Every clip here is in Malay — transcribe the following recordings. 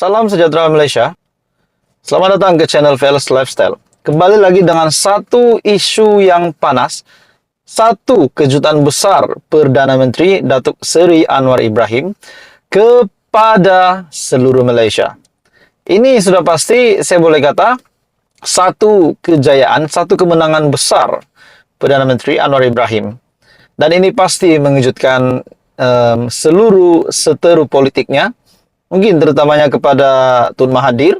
Salam sejahtera Malaysia. Selamat datang ke channel Veles Lifestyle. Kembali lagi dengan satu isu yang panas, satu kejutan besar Perdana Menteri Datuk Seri Anwar Ibrahim kepada seluruh Malaysia. Ini sudah pasti saya boleh kata satu kejayaan, satu kemenangan besar Perdana Menteri Anwar Ibrahim. Dan ini pasti mengejutkan seluruh seteru politiknya, mungkin terutamanya kepada Tun Mahathir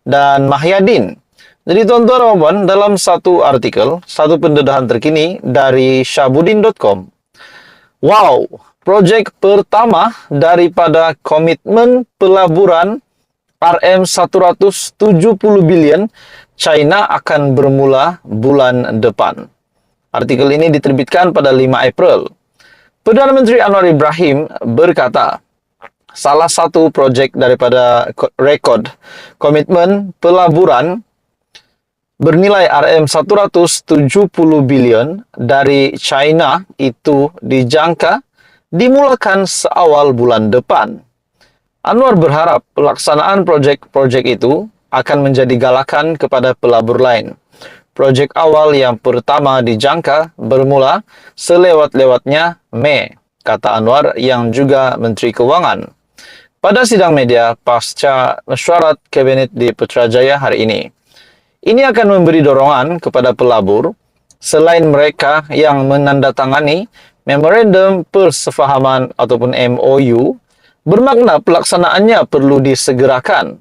dan Mahyadin. Jadi tuan-tuan dan puan, dalam satu artikel, satu pendedahan terkini dari Syahbudin.com. Wow, projek pertama daripada komitmen pelaburan RM170 bilion China akan bermula bulan depan. Artikel ini diterbitkan pada 5 April. Perdana Menteri Anwar Ibrahim berkata, salah satu projek daripada rekod komitmen pelaburan bernilai RM170 bilion dari China itu dijangka dimulakan seawal bulan depan. Anwar berharap pelaksanaan projek-projek itu akan menjadi galakan kepada pelabur lain. Projek awal yang pertama dijangka bermula selewat-lewatnya Mei, kata Anwar yang juga Menteri Kewangan pada sidang media pasca mesyuarat Kabinet di Putrajaya hari ini. Ini akan memberi dorongan kepada pelabur selain mereka yang menandatangani Memorandum Persefahaman ataupun MOU, bermakna pelaksanaannya perlu disegerakan.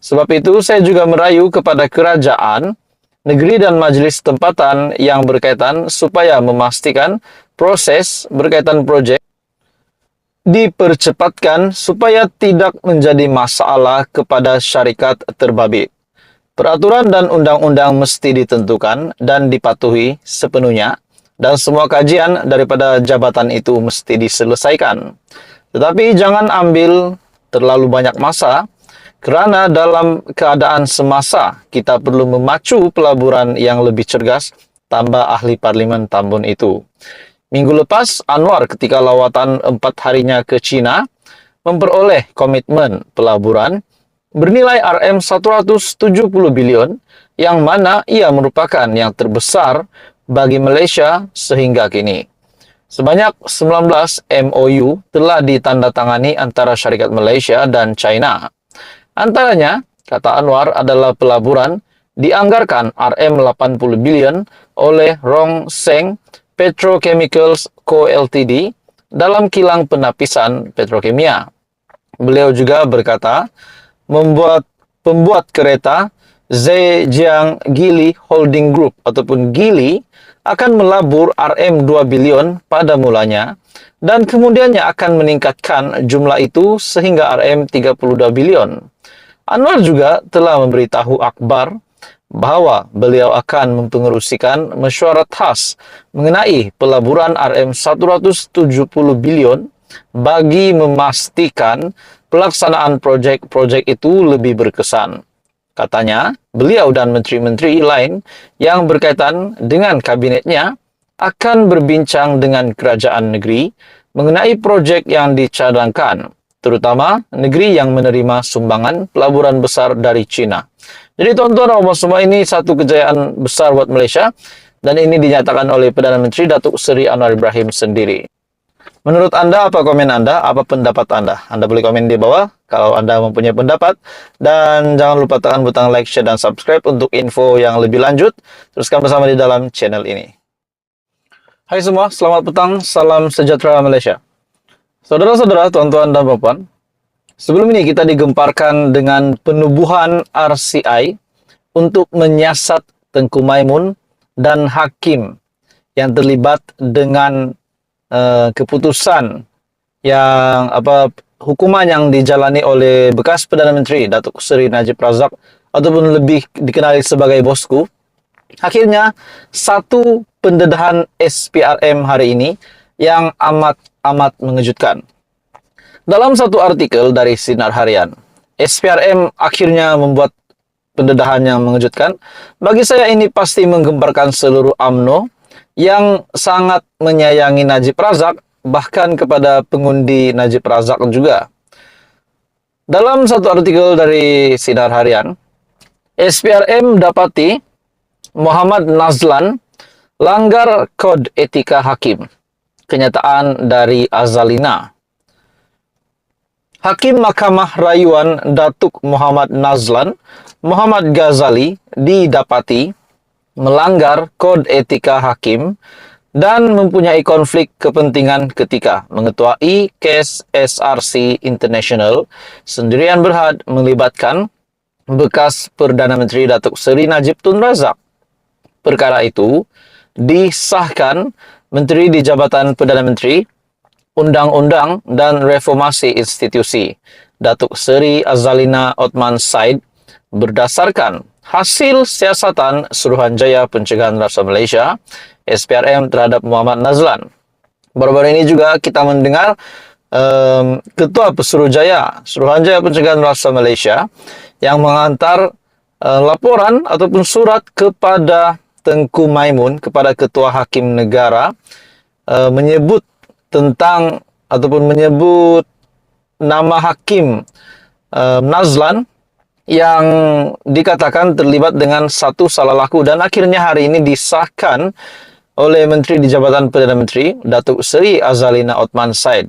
Sebab itu saya juga merayu kepada kerajaan, negeri dan majlis tempatan yang berkaitan supaya memastikan proses berkaitan projek dipercepatkan supaya tidak menjadi masalah kepada syarikat terbabit. Peraturan dan undang-undang mesti ditentukan dan dipatuhi sepenuhnya, dan semua kajian daripada jabatan itu mesti diselesaikan. Tetapi jangan ambil terlalu banyak masa, kerana dalam keadaan semasa kita perlu memacu pelaburan yang lebih cergas, tambah ahli parlimen Tambun itu. Minggu lepas, Anwar ketika lawatan 4 harinya ke China memperoleh komitmen pelaburan bernilai RM170 bilion, yang mana ia merupakan yang terbesar bagi Malaysia sehingga kini. Sebanyak 19 MOU telah ditandatangani antara syarikat Malaysia dan China. Antaranya, kata Anwar, adalah pelaburan dianggarkan RM80 bilion oleh Rong Seng Petrochemicals Co Ltd dalam kilang penapisan petrokimia. Beliau juga berkata, pembuat kereta Zhejiang Geely Holding Group ataupun Geely akan melabur RM2 bilion pada mulanya dan kemudiannya akan meningkatkan jumlah itu sehingga RM32 bilion. Anwar juga telah memberitahu akhbar bahwa beliau akan mempengerusikan mesyuarat khas mengenai pelaburan RM170 bilion bagi memastikan pelaksanaan projek-projek itu lebih berkesan. Katanya, beliau dan menteri-menteri lain yang berkaitan dengan kabinetnya akan berbincang dengan kerajaan negeri mengenai projek yang dicadangkan, terutama negeri yang menerima sumbangan pelaburan besar dari China. Jadi tuan-tuan dan puan semua, ini satu kejayaan besar buat Malaysia dan ini dinyatakan oleh Perdana Menteri Datuk Seri Anwar Ibrahim sendiri. Menurut Anda, apa komen Anda? Apa pendapat Anda? Anda boleh komen di bawah kalau Anda mempunyai pendapat. Dan jangan lupa tekan butang like, share, dan subscribe untuk info yang lebih lanjut. Teruskan bersama di dalam channel ini. Hai semua, selamat petang. Salam sejahtera Malaysia. Saudara-saudara, tuan-tuan dan puan-puan, sebelum ini kita digemparkan dengan penubuhan RCI untuk menyiasat Tengku Maimun dan hakim yang terlibat dengan keputusan yang hukuman yang dijalani oleh bekas Perdana Menteri Datuk Seri Najib Razak ataupun lebih dikenali sebagai bosku. Akhirnya satu pendedahan SPRM hari ini yang amat mengejutkan. Dalam satu artikel dari Sinar Harian, SPRM akhirnya membuat pendedahan yang mengejutkan. Bagi saya ini pasti menggemparkan seluruh UMNO yang sangat menyayangi Najib Razak, bahkan kepada pengundi Najib Razak juga. Dalam satu artikel dari Sinar Harian, SPRM dapati Muhammad Nazlan langgar kod etika hakim. Kenyataan dari Azalina. Hakim Mahkamah Rayuan Datuk Muhammad Nazlan, Muhammad Ghazali didapati melanggar kod etika hakim dan mempunyai konflik kepentingan ketika mengetuai kes SRC International Sendirian Berhad melibatkan bekas Perdana Menteri Datuk Seri Najib Tun Razak. Perkara itu disahkan Menteri di Jabatan Perdana Menteri, Undang-Undang dan Reformasi Institusi, Datuk Seri Azalina Othman Said, berdasarkan hasil siasatan Suruhanjaya Pencegahan Rasa Malaysia SPRM terhadap Muhammad Nazlan. Baru-baru ini juga kita mendengar Ketua Suruhanjaya Pencegahan Rasa Malaysia yang mengantar laporan ataupun surat kepada Tengku Maimun, kepada Ketua Hakim Negara, menyebut tentang ataupun menyebut nama Hakim Nazlan yang dikatakan terlibat dengan satu salah laku, dan akhirnya hari ini disahkan oleh Menteri di Jabatan Perdana Menteri Datuk Seri Azalina Othman Said.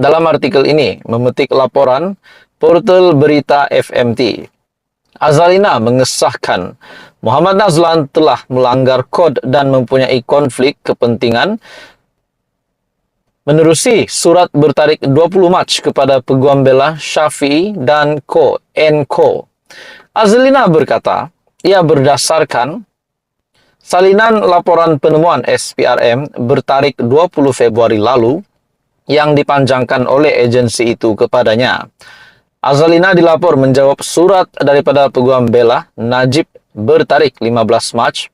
Dalam artikel ini memetik laporan portal berita FMT, Azalina mengesahkan Muhammad Nazlan telah melanggar kod dan mempunyai konflik kepentingan menerusi surat bertarik 20 Mac kepada Peguam Bela Syafiee dan Co. N.Co. Azalina berkata, ia berdasarkan salinan laporan penemuan SPRM bertarik 20 Februari lalu yang dipanjangkan oleh agensi itu kepadanya. Azalina dilapor menjawab surat daripada Peguam Bela Najib bertarik 15 Mac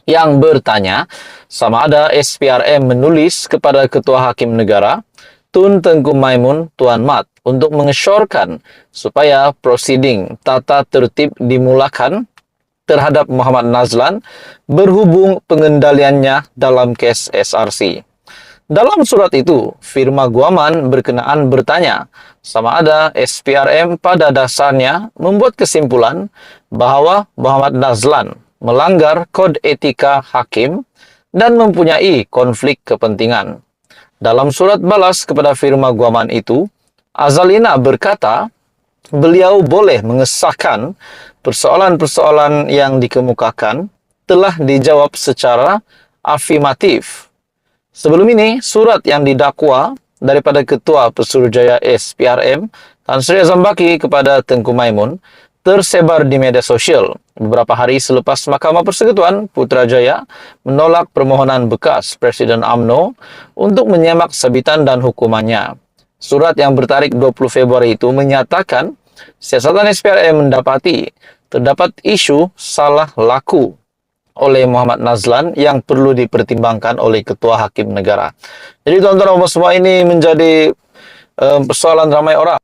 yang bertanya sama ada SPRM menulis kepada Ketua Hakim Negara Tun Tengku Maimun Tuan Mat untuk mengesyorkan supaya prosiding tata tertib dimulakan terhadap Muhammad Nazlan berhubung pengendaliannya dalam kes SRC. Dalam surat itu, firma guaman berkenaan bertanya sama ada SPRM pada dasarnya membuat kesimpulan bahawa Muhammad Nazlan melanggar kod etika hakim dan mempunyai konflik kepentingan. Dalam surat balas kepada firma guaman itu, Azalina berkata beliau boleh mengesahkan persoalan-persoalan yang dikemukakan telah dijawab secara afirmatif. Sebelum ini, surat yang didakwa daripada Ketua Pesuruhjaya SPRM Tan Sri Azam Baki kepada Tengku Maimun tersebar di media sosial beberapa hari selepas Mahkamah Persekutuan Putrajaya menolak permohonan bekas Presiden UMNO untuk menyemak sabitan dan hukumannya. Surat yang bertarik 20 Februari itu menyatakan siasatan SPRM mendapati terdapat isu salah laku oleh Muhammad Nazlan yang perlu dipertimbangkan oleh Ketua Hakim Negara. Jadi tuan-tuan semua, ini menjadi persoalan ramai orang.